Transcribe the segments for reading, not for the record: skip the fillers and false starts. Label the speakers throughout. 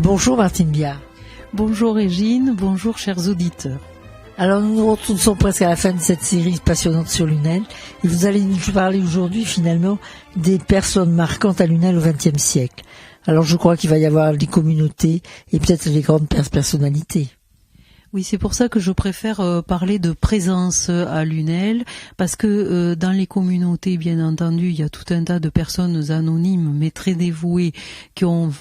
Speaker 1: Bonjour Martine Biard.
Speaker 2: Bonjour Régine, bonjour chers auditeurs.
Speaker 1: Alors nous nous retrouvons presque à la fin de cette série passionnante sur Lunel et vous allez nous parler aujourd'hui finalement des personnes marquantes à Lunel au XXe siècle. Alors je crois qu'il va y avoir les communautés et peut-être les grandes personnalités.
Speaker 2: Oui, c'est pour ça que je préfère parler de présence à Lunel, parce que dans les communautés, bien entendu, il y a tout un tas de personnes anonymes, mais très dévouées, qui ont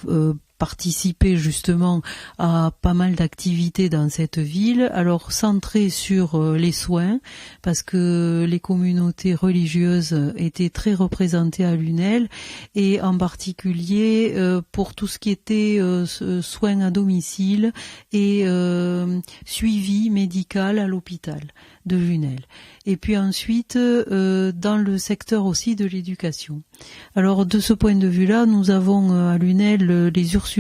Speaker 2: participer justement à pas mal d'activités dans cette ville, alors centrées sur les soins, parce que les communautés religieuses étaient très représentées à Lunel, et en particulier pour tout ce qui était soins à domicile et suivi médical à l'hôpital de Lunel. Et puis ensuite, dans le secteur aussi de l'éducation. Alors de ce point de vue-là, nous avons à Lunel les Ursulines,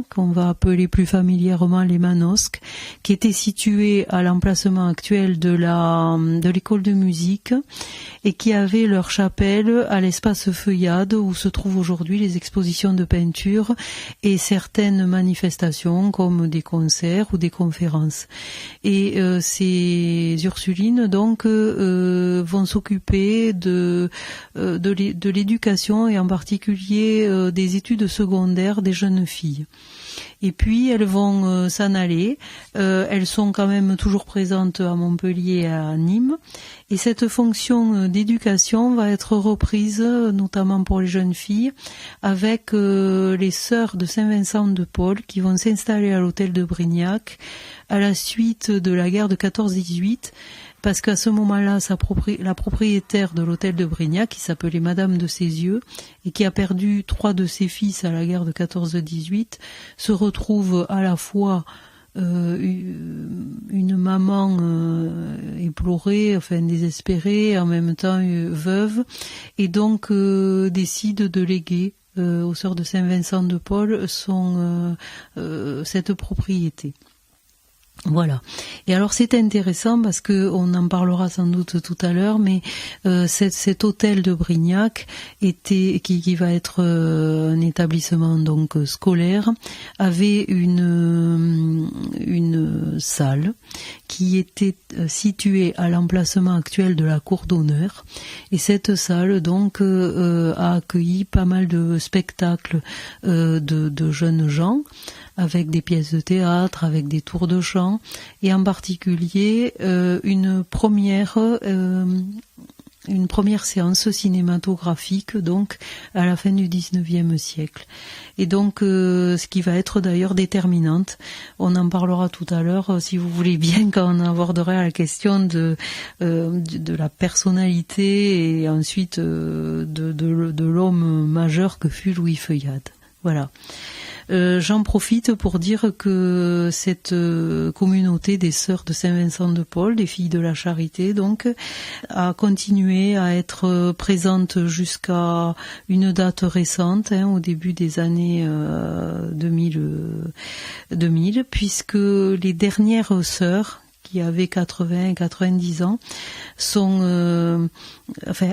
Speaker 2: qu'on va appeler plus familièrement les Manosques, qui étaient situées à l'emplacement actuel de l'école de musique et qui avaient leur chapelle à l'espace Feuillade où se trouvent aujourd'hui les expositions de peinture et certaines manifestations comme des concerts ou des conférences. Et ces Ursulines donc vont s'occuper de l'éducation et en particulier des études secondaires des jeunes filles. Et puis elles vont s'en aller. Elles sont quand même toujours présentes à Montpellier et à Nîmes. Et cette fonction d'éducation va être reprise, notamment pour les jeunes filles, avec les sœurs de Saint-Vincent de Paul qui vont s'installer à l'hôtel de Brignac à la suite de la guerre de 14-18. Parce qu'à ce moment-là, la propriétaire de l'hôtel de Brignac, qui s'appelait Madame de Cézieux, et qui a perdu 3 de ses fils à la guerre de 14-18, se retrouve à la fois une maman éplorée, enfin désespérée, en même temps veuve, et donc décide de léguer aux sœurs de Saint-Vincent de Paul cette propriété. Voilà. Et alors c'est intéressant parce que on en parlera sans doute tout à l'heure, mais cet hôtel de Brignac qui va être un établissement donc scolaire, avait une salle qui était située à l'emplacement actuel de la cour d'honneur, et cette salle donc a accueilli pas mal de spectacles de jeunes gens, avec des pièces de théâtre, avec des tours de chant, et en particulier une première séance cinématographique donc à la fin du XIXe siècle. Et donc ce qui va être d'ailleurs déterminante. On en parlera tout à l'heure, si vous voulez bien, quand on abordera la question de la personnalité et ensuite de l'homme majeur que fut Louis Feuillade. Voilà. J'en profite pour dire que cette communauté des sœurs de Saint-Vincent de Paul, des filles de la Charité, donc, a continué à être présente jusqu'à une date récente, au début des années 2000, puisque les dernières sœurs, qui avaient 80 et 90 ans,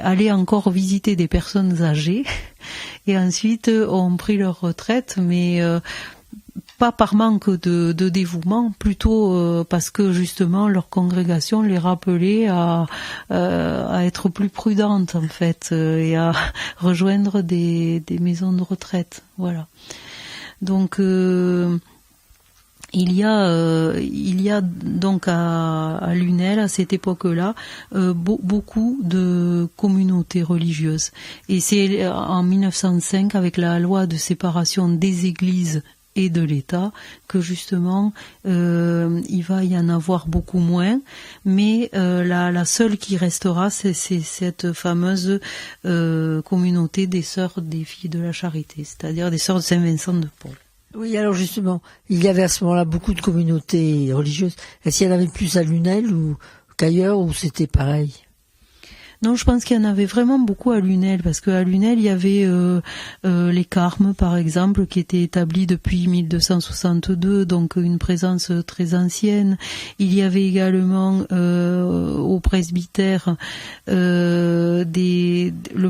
Speaker 2: allaient encore visiter des personnes âgées et ensuite ont pris leur retraite, mais pas par manque de dévouement, plutôt parce que justement leur congrégation les rappelait à être plus prudentes en fait, et à rejoindre des maisons de retraite. Voilà. Donc il y a donc à Lunel, à cette époque-là, beaucoup de communautés religieuses. Et c'est en 1905, avec la loi de séparation des églises et de l'État, que justement il va y en avoir beaucoup moins, mais la seule qui restera, c'est cette fameuse communauté des sœurs des filles de la Charité, c'est-à-dire des sœurs de Saint-Vincent de Paul.
Speaker 1: Oui, alors justement, il y avait à ce moment-là beaucoup de communautés religieuses. Est-ce qu'il y en avait plus à Lunel ou qu'ailleurs, ou c'était pareil ?
Speaker 2: Non, je pense qu'il y en avait vraiment beaucoup à Lunel, parce qu'à Lunel, il y avait les Carmes, par exemple, qui étaient établis depuis 1262, donc une présence très ancienne. Il y avait également au presbytère le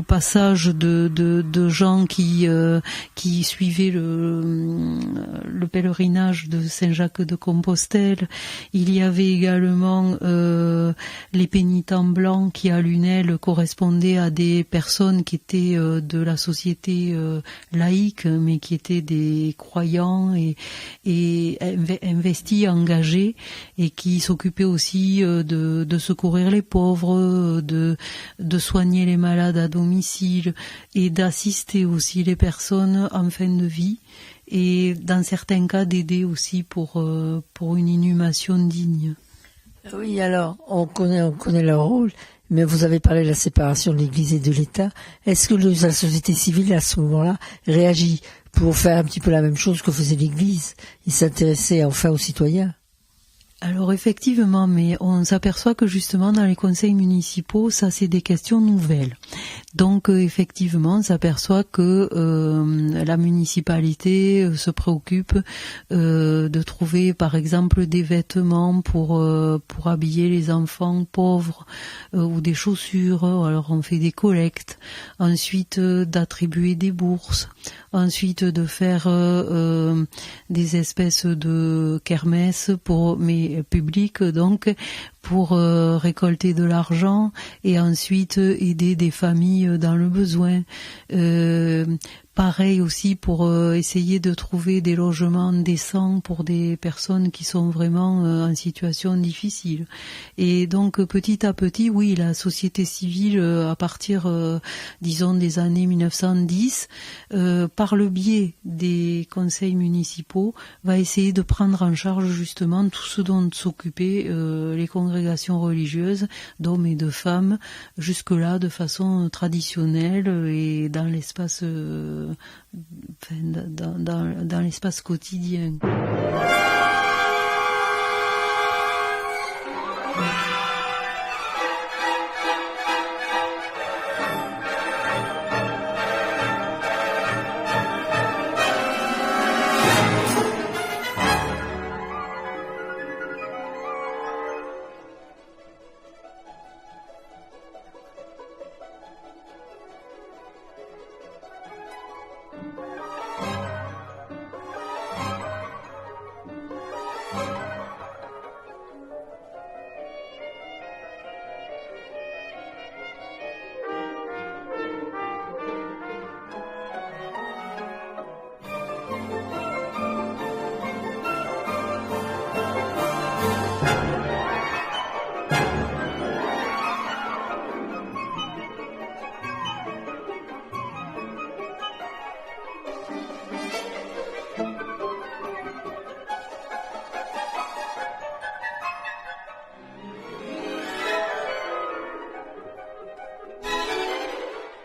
Speaker 2: passage de gens qui suivaient le pèlerinage de Saint-Jacques de Compostelle. Il y avait également les pénitents blancs qui à Lunel correspondaient à des personnes qui étaient de la société laïque, mais qui étaient des croyants et investis, engagés, et qui s'occupaient aussi de secourir les pauvres, de soigner les malades à domicile et d'assister aussi les personnes en fin de vie, et dans certains cas d'aider aussi pour une inhumation digne.
Speaker 1: Oui, alors, on connaît leur rôle, mais vous avez parlé de la séparation de l'Église et de l'État. Est-ce que la société civile, à ce moment-là, réagit pour faire un petit peu la même chose que faisait l'Église? Il s'intéressait enfin aux citoyens.
Speaker 2: Alors effectivement, mais on s'aperçoit que justement dans les conseils municipaux, ça c'est des questions nouvelles. Donc effectivement, on s'aperçoit que la municipalité se préoccupe de trouver par exemple des vêtements pour habiller les enfants pauvres ou des chaussures. Alors on fait des collectes, ensuite d'attribuer des bourses, ensuite de faire des espèces de kermesses mais publiques donc, pour récolter de l'argent et ensuite aider des familles dans le besoin. Pareil aussi pour essayer de trouver des logements décents pour des personnes qui sont vraiment en situation difficile. Et donc petit à petit, oui, la société civile, à partir, disons, des années 1910, par le biais des conseils municipaux, va essayer de prendre en charge justement tout ce dont s'occupaient les congrégations religieuses, d'hommes et de femmes, jusque-là de façon traditionnelle et dans l'espace dans l'espace quotidien.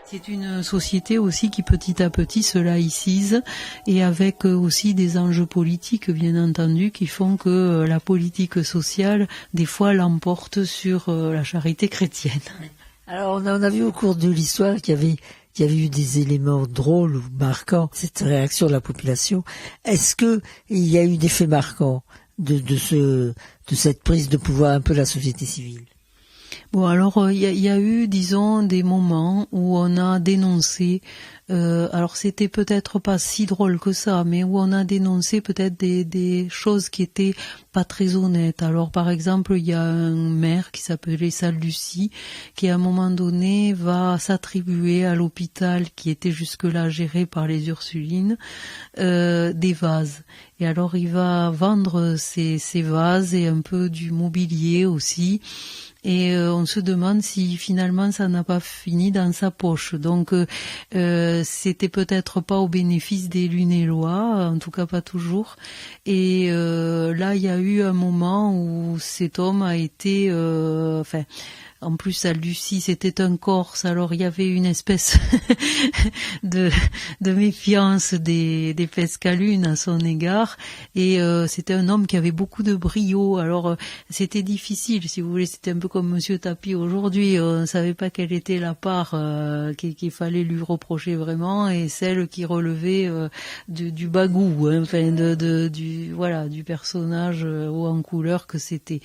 Speaker 2: C'est une société aussi qui petit à petit se laïcise et avec aussi des enjeux politiques bien entendu qui font que la politique sociale des fois l'emporte sur la charité chrétienne.
Speaker 1: Alors on a vu au cours de l'histoire qu'il y avait eu des éléments drôles ou marquants, cette réaction de la population. Est-ce que il y a eu des faits marquants de cette prise de pouvoir un peu de la société civile?
Speaker 2: Bon, alors il y a eu, disons, des moments où on a dénoncé, alors c'était peut-être pas si drôle que ça, mais où on a dénoncé peut-être des choses qui étaient pas très honnêtes. Alors par exemple, il y a un maire qui s'appelait Salle-Lucie, qui à un moment donné va s'attribuer à l'hôpital qui était jusque-là géré par les Ursulines, des vases. Et alors il va vendre ces vases et un peu du mobilier aussi. Et on se demande si finalement ça n'a pas fini dans sa poche. Donc c'était peut-être pas au bénéfice des Lunélois, en tout cas pas toujours. Et là il y a eu un moment où cet homme a été, en plus à Lucie c'était un Corse, alors il y avait une espèce de méfiance des Pescalunes à son égard, et c'était un homme qui avait beaucoup de brio, alors c'était difficile, si vous voulez, c'était un peu comme Monsieur Tapie aujourd'hui, on ne savait pas quelle était la part qu'il fallait lui reprocher vraiment, et celle qui relevait du bagou, hein, enfin du personnage haut en couleur que c'était.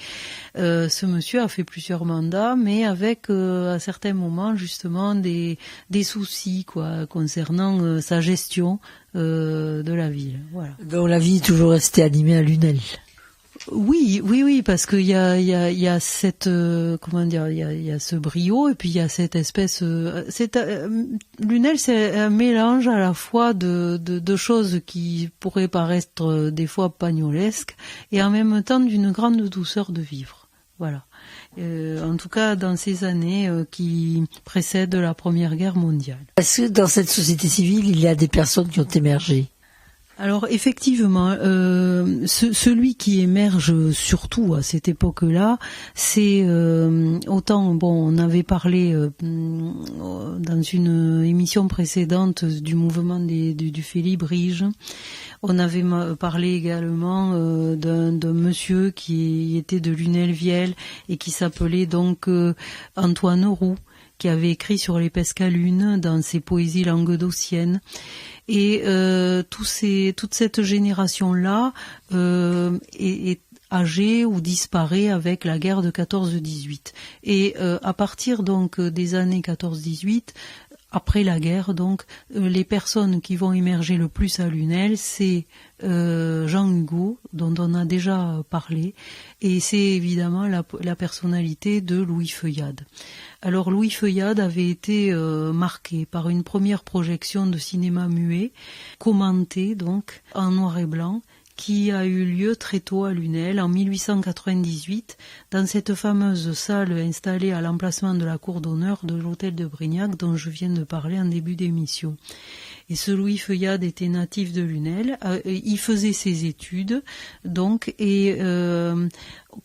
Speaker 2: Ce monsieur a fait plusieurs mandats, mais avec à certains moments justement des soucis concernant sa gestion de la ville. Voilà.
Speaker 1: Donc la vie est toujours restée animée à Lunel.
Speaker 2: Oui, parce qu'il y a cette il y a ce brio, et puis il y a cette espèce Lunel, c'est un mélange à la fois de choses qui pourraient paraître des fois pagnolesques, et en même temps d'une grande douceur de vivre. Voilà. En tout cas, dans ces années qui précèdent la Première Guerre mondiale.
Speaker 1: Est-ce que dans cette société civile, il y a des personnes qui ont émergé ?
Speaker 2: Alors effectivement, celui qui émerge surtout à cette époque-là, c'est autant, on avait parlé dans une émission précédente du mouvement du Félibrige. On avait parlé également d'un monsieur qui était de Lunel-Viel et qui s'appelait donc Antoine Roux, qui avait écrit sur les Pescalunes dans ses poésies languedociennes. Et toute cette génération-là est âgée ou disparaît avec la guerre de 14-18. Et à partir donc des années 14-18, après la guerre, donc, les personnes qui vont émerger le plus à Lunel, c'est Jean Hugo, dont on a déjà parlé, et c'est évidemment la personnalité de Louis Feuillade. Alors Louis Feuillade avait été marqué par une première projection de cinéma muet, commentée donc en noir et blanc, qui a eu lieu très tôt à Lunel, en 1898, dans cette fameuse salle installée à l'emplacement de la cour d'honneur de l'hôtel de Brignac, dont je viens de parler en début d'émission. Et ce Louis Feuillade était natif de Lunel, il faisait ses études, donc, et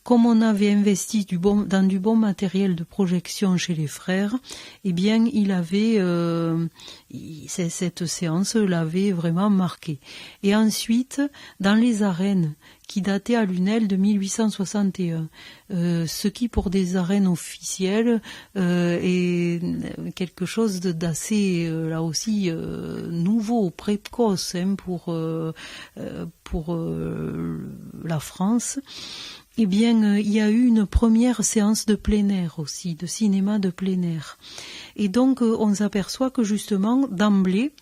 Speaker 2: comme on avait investi dans du bon matériel de projection chez les frères, eh bien, il avait cette séance l'avait vraiment marqué. Et ensuite, dans les arènes qui dataient à Lunel de 1861, ce qui pour des arènes officielles est quelque chose d'assez là aussi nouveau, précoce pour la France. Eh bien, il y a eu une première séance de plein air aussi, de cinéma de plein air. Et donc, on s'aperçoit que justement, d'emblée,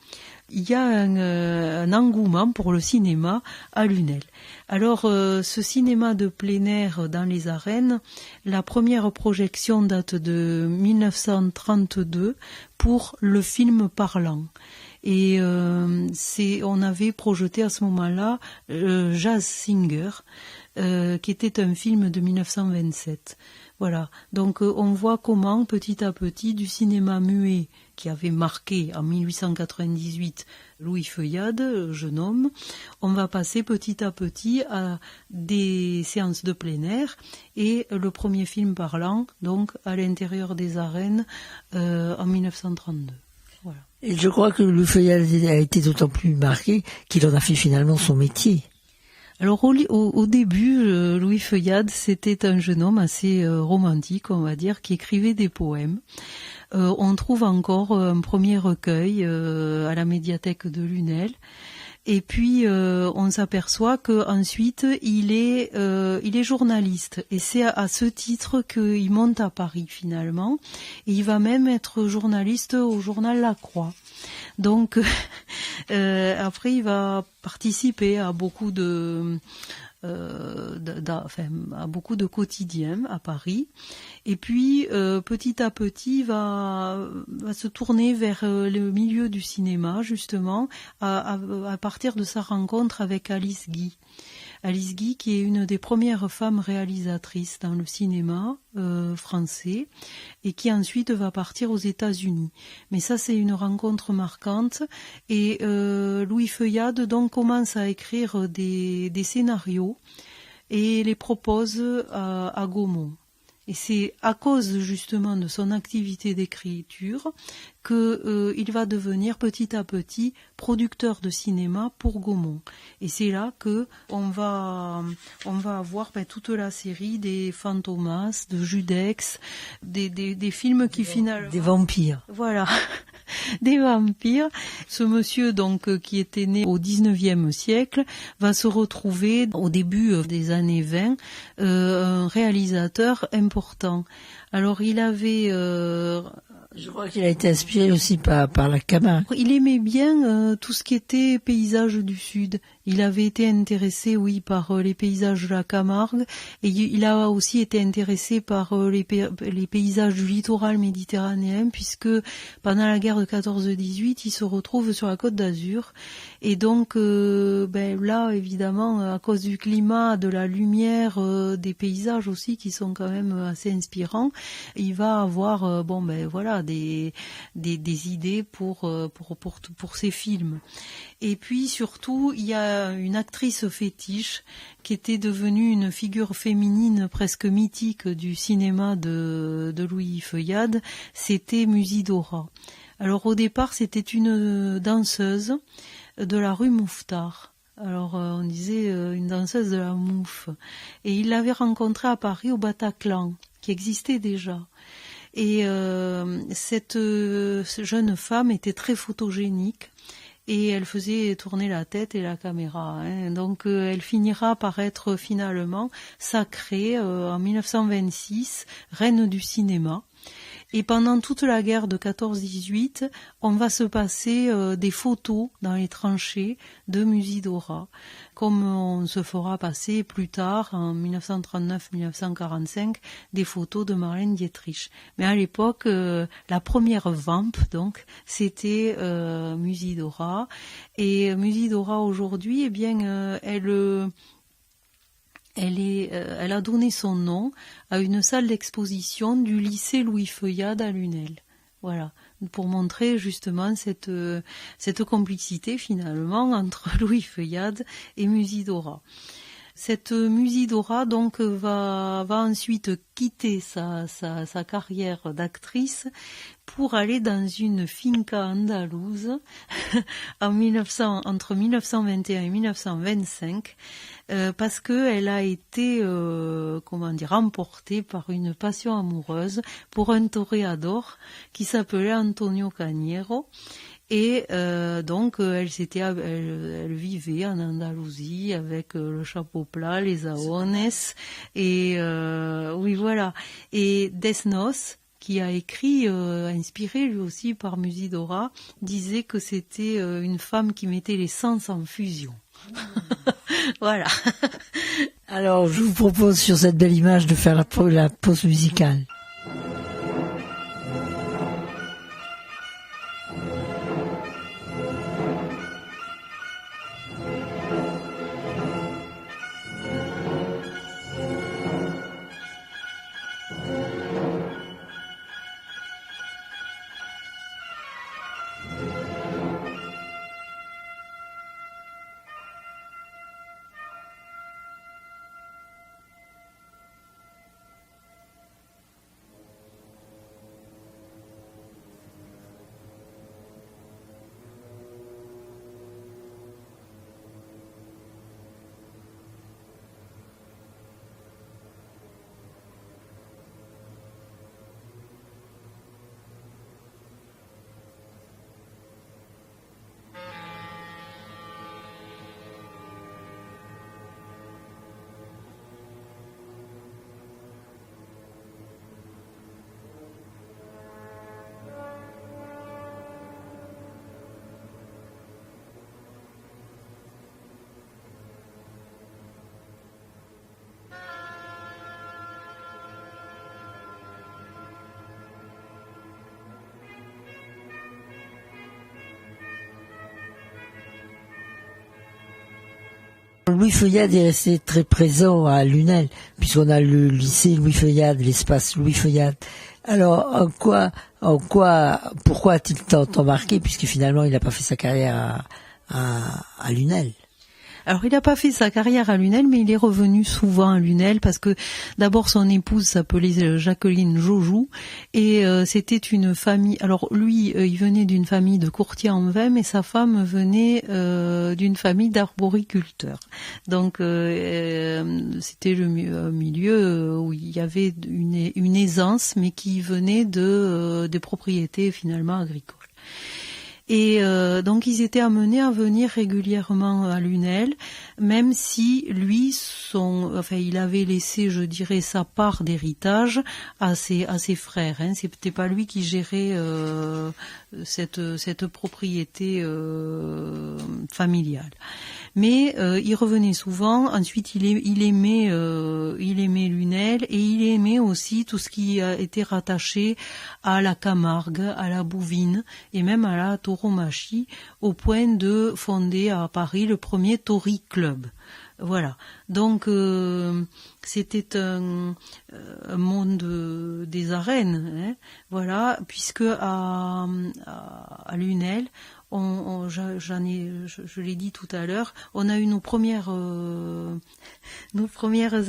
Speaker 2: il y a un engouement pour le cinéma à Lunel. Alors, ce cinéma de plein air dans les arènes, la première projection date de 1932 pour le film parlant. Et on avait projeté à ce moment-là Jazz Singer, qui était un film de 1927. Voilà, donc on voit comment petit à petit du cinéma muet qui avait marqué en 1898 Louis Feuillade, jeune homme, on va passer petit à petit à des séances de plein air et le premier film parlant donc à l'intérieur des arènes en 1932. Voilà.
Speaker 1: Et je crois que Louis Feuillade a été d'autant plus marqué qu'il en a fait finalement son métier.
Speaker 2: Alors au début, Louis Feuillade, c'était un jeune homme assez romantique, on va dire, qui écrivait des poèmes. On trouve encore un premier recueil à la médiathèque de Lunel. Et puis on s'aperçoit que ensuite il est journaliste, et c'est à ce titre qu'il monte à Paris finalement, et il va même être journaliste au journal La Croix. Donc après il va participer à beaucoup à beaucoup de quotidiens à Paris, et puis petit à petit va se tourner vers le milieu du cinéma justement à partir de sa rencontre avec Alice Guy. Alice Guy, qui est une des premières femmes réalisatrices dans le cinéma français, et qui ensuite va partir aux États-Unis. Mais ça, c'est une rencontre marquante, et Louis Feuillade donc commence à écrire des scénarios et les propose à Gaumont. Et c'est à cause justement de son activité d'écriture que il va devenir petit à petit producteur de cinéma pour Gaumont. Et c'est là que on va avoir toute la série des Fantomas, de Judex, des films qui finalement...
Speaker 1: Des vampires.
Speaker 2: Voilà. Des vampires. Ce monsieur, donc, qui était né au 19e siècle, va se retrouver, au début des années 20, un réalisateur important. Alors, il avait...
Speaker 1: Je crois qu'il a été inspiré aussi par la Camargue.
Speaker 2: Il aimait bien tout ce qui était paysages du Sud. Il avait été intéressé, oui, par les paysages de la Camargue, et il a aussi été intéressé par les paysages du littoral méditerranéen, puisque pendant la guerre de 14-18, il se retrouve sur la Côte d'Azur, et donc là, évidemment, à cause du climat, de la lumière, des paysages aussi qui sont quand même assez inspirants, il va avoir des idées pour ces films. Et puis surtout, il y a une actrice fétiche qui était devenue une figure féminine presque mythique du cinéma de Louis Feuillade, c'était Musidora. Alors au départ, c'était une danseuse de la rue Mouffetard. Alors on disait une danseuse de la Mouffe. Et il l'avait rencontrée à Paris au Bataclan, qui existait déjà. Et cette jeune femme était très photogénique et elle faisait tourner la tête et la caméra. Donc elle finira par être finalement sacrée en 1926, reine du cinéma. Et pendant toute la guerre de 14-18, on va se passer des photos dans les tranchées de Musidora, comme on se fera passer plus tard, en 1939-1945, des photos de Marlène Dietrich. Mais à l'époque, la première vamp, donc, c'était Musidora. Et Musidora aujourd'hui, elle a donné son nom à une salle d'exposition du lycée Louis Feuillade à Lunel. Voilà, pour montrer justement cette complicité finalement entre Louis Feuillade et Musidora. Cette Musidora donc va ensuite quitter sa carrière d'actrice pour aller dans une finca andalouse entre 1921 et 1925 parce que elle a été emportée par une passion amoureuse pour un toréador qui s'appelait Antonio Cañero. Et donc elle vivait en Andalousie avec le chapeau plat, les aones et oui voilà. Et Desnos, qui a écrit, inspiré lui aussi par Musidora, disait que c'était une femme qui mettait les sens en fusion. Voilà.
Speaker 1: Alors je vous propose sur cette belle image de faire la pause musicale. Louis Feuillade est resté très présent à Lunel, puisqu'on a le lycée Louis Feuillade, l'espace Louis Feuillade. Alors, pourquoi a-t-il tant marqué, puisque finalement il n'a pas fait sa carrière à Lunel?
Speaker 2: Alors, il n'a pas fait sa carrière à Lunel, mais il est revenu souvent à Lunel parce que d'abord son épouse s'appelait Jacqueline Jojou et c'était une famille. Alors lui, il venait d'une famille de courtiers en vin, mais sa femme venait d'une famille d'arboriculteurs. Donc c'était le milieu où il y avait une aisance, mais qui venait des propriétés finalement agricoles. Et donc ils étaient amenés à venir régulièrement à Lunel, même si lui, il avait laissé, je dirais, sa part d'héritage à ses frères. Hein. C'était pas lui qui gérait cette propriété familiale. Mais il revenait souvent. Ensuite, il aimait Lunel et il aimait aussi tout ce qui était rattaché à la Camargue, à la Bouvine et même à la tauromachie, au point de fonder à Paris le premier Tory Club. Voilà. Donc c'était un monde des arènes, hein. Voilà, puisque à Lunel, je l'ai dit tout à l'heure, on a eu nos premières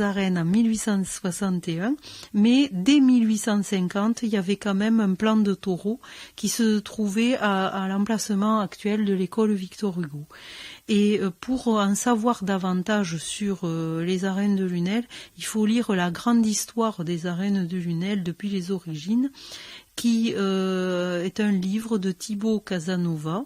Speaker 2: arènes en 1861, mais dès 1850, il y avait quand même un plan de taureau qui se trouvait à l'emplacement actuel de l'école Victor Hugo. Et pour en savoir davantage sur les arènes de Lunel, il faut lire la grande histoire des arènes de Lunel depuis les origines, qui est un livre de Thibaut Casanova,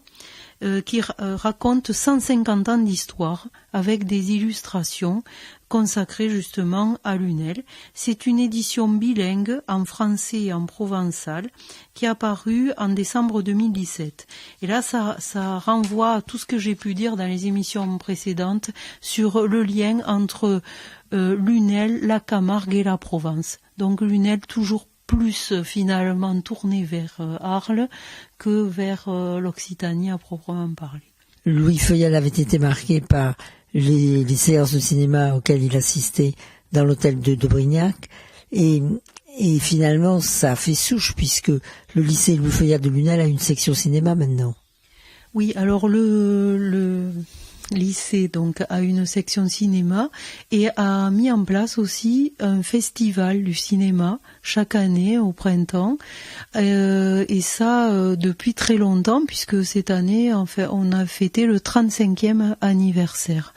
Speaker 2: qui raconte 150 ans d'histoire avec des illustrations consacrées justement à Lunel. C'est une édition bilingue en français et en provençal qui est apparue en décembre 2017. Et là, ça renvoie à tout ce que j'ai pu dire dans les émissions précédentes sur le lien entre Lunel, la Camargue et la Provence. Donc Lunel toujours plus finalement tourné vers Arles que vers l'Occitanie à proprement parler.
Speaker 1: Louis Feuillal avait été marqué par les séances de cinéma auxquelles il assistait dans l'hôtel de Brignac et finalement ça a fait souche puisque le lycée Louis Feuillal de Lunel a une section cinéma maintenant.
Speaker 2: Oui, alors le lycée donc a une section cinéma et a mis en place aussi un festival du cinéma chaque année au printemps et ça depuis très longtemps puisque cette année en fait on a fêté le 35e anniversaire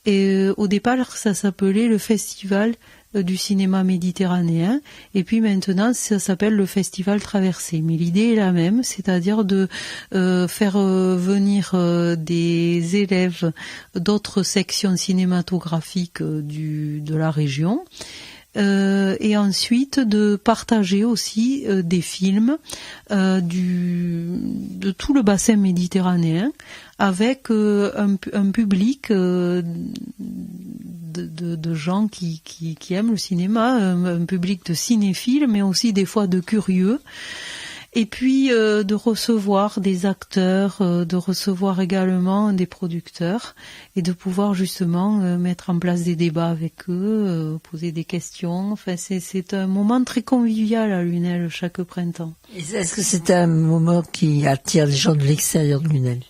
Speaker 2: et au départ ça s'appelait le festival du cinéma méditerranéen et puis maintenant ça s'appelle le festival Traversée, mais l'idée est la même, c'est-à-dire de faire venir des élèves d'autres sections cinématographiques de la région et ensuite de partager aussi des films de tout le bassin méditerranéen avec un public de gens qui aiment le cinéma, un public de cinéphiles, mais aussi des fois de curieux. Et puis de recevoir des acteurs, de recevoir également des producteurs et de pouvoir justement mettre en place des débats avec eux, poser des questions. Enfin, c'est un moment très convivial à Lunel chaque printemps.
Speaker 1: Et est-ce que c'est un moment qui attire les gens de l'extérieur de Lunel ?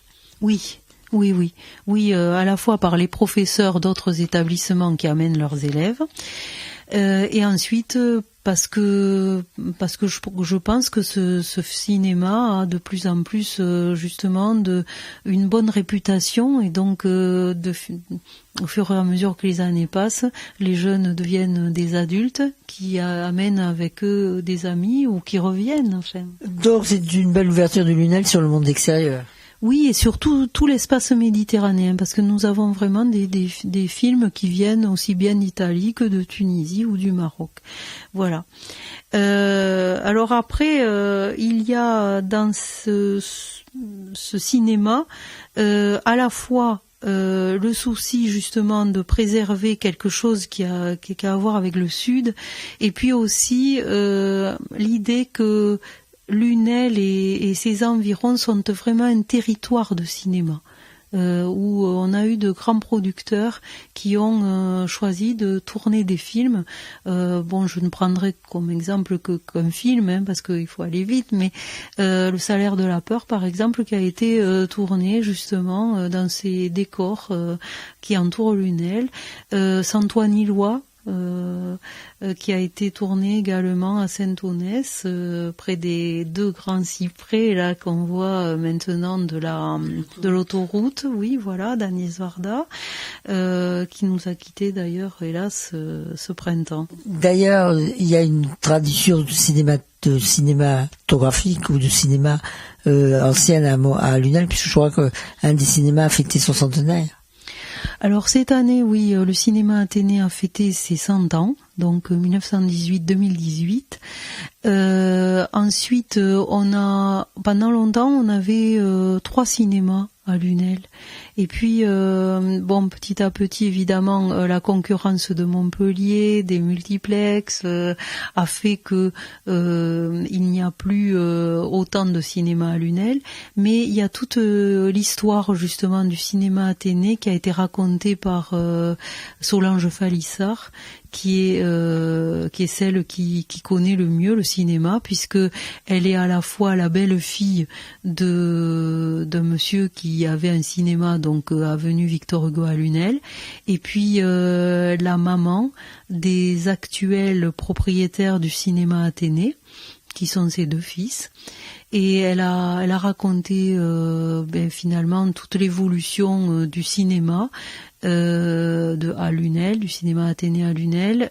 Speaker 2: Oui. Oui, à la fois par les professeurs d'autres établissements qui amènent leurs élèves, et ensuite parce que je pense que ce cinéma a de plus en plus justement une bonne réputation et donc au fur et à mesure que les années passent, les jeunes deviennent des adultes qui amènent avec eux des amis ou qui reviennent. Enfin.
Speaker 1: Donc c'est une belle ouverture de Lunel sur le monde extérieur.
Speaker 2: Oui, et surtout tout l'espace méditerranéen, parce que nous avons vraiment des films qui viennent aussi bien d'Italie que de Tunisie ou du Maroc. Voilà. Alors après, il y a dans ce cinéma à la fois le souci justement de préserver quelque chose qui a à voir avec le Sud, et puis aussi l'idée que Lunel et ses environs sont vraiment un territoire de cinéma. où on a eu de grands producteurs qui ont choisi de tourner des films. Je ne prendrai comme exemple qu'un film, parce qu'il faut aller vite, mais Le Salaire de la peur, par exemple, qui a été tourné justement dans ces décors qui entourent Lunel. Saint-Ouen-Îlois, qui a été tourné également à Saint-Onès, près des 2 grands cyprès là qu'on voit maintenant de l'autoroute, oui voilà, d'Agnès Varda, qui nous a quittés d'ailleurs hélas ce printemps.
Speaker 1: D'ailleurs, il y a une tradition de cinématographique ou de cinéma ancien à Lunel, puisque je crois qu'un des cinémas a fêté son centenaire.
Speaker 2: Alors cette année, oui, le cinéma Athénée a fêté ses 100 ans, donc 1918-2018. Ensuite, pendant longtemps, on avait 3 cinémas à Lunel. Et puis, petit à petit, évidemment, la concurrence de Montpellier, des multiplexes, a fait que il n'y a plus autant de cinéma à Lunel. Mais il y a toute l'histoire justement du cinéma Athénée qui a été racontée par Solange Falissard, qui est celle qui connaît le mieux le cinéma, puisque elle est à la fois la belle-fille d'un monsieur qui avait un cinéma donc avenue Victor Hugo à Lunel, et puis la maman des actuels propriétaires du cinéma Athénée, qui sont ses 2 fils. Et elle a raconté finalement toute l'évolution du cinéma à Lunel, du cinéma Athénée à Lunel,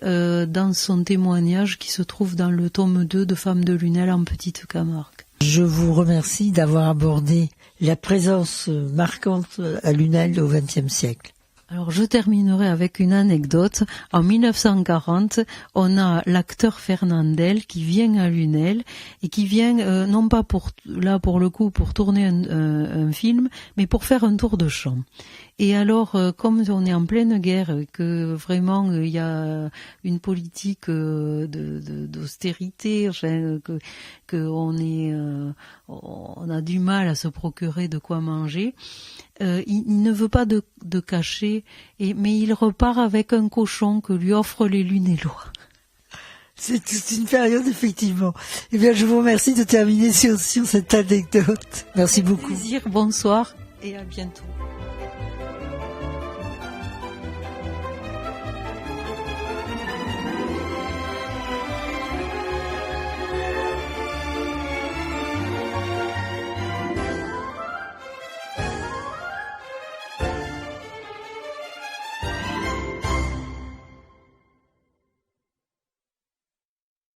Speaker 2: dans son témoignage qui se trouve dans le tome 2 de Femmes de Lunel en Petite Camargue.
Speaker 1: Je vous remercie d'avoir abordé la présence marquante à Lunel au XXe siècle.
Speaker 2: Alors je terminerai avec une anecdote. En 1940, on a l'acteur Fernandel qui vient à Lunel et qui vient non pas pour le coup pour tourner un film, mais pour faire un tour de chant. Et alors, comme on est en pleine guerre, que vraiment il y a une politique d'austérité, enfin que on a du mal à se procurer de quoi manger, il ne veut pas de cachet, mais il repart avec un cochon que lui offrent les Lunellois.
Speaker 1: C'est une période, effectivement. Eh bien, je vous remercie de terminer sur cette anecdote. Merci beaucoup.
Speaker 2: Plaisir, bonsoir et à bientôt.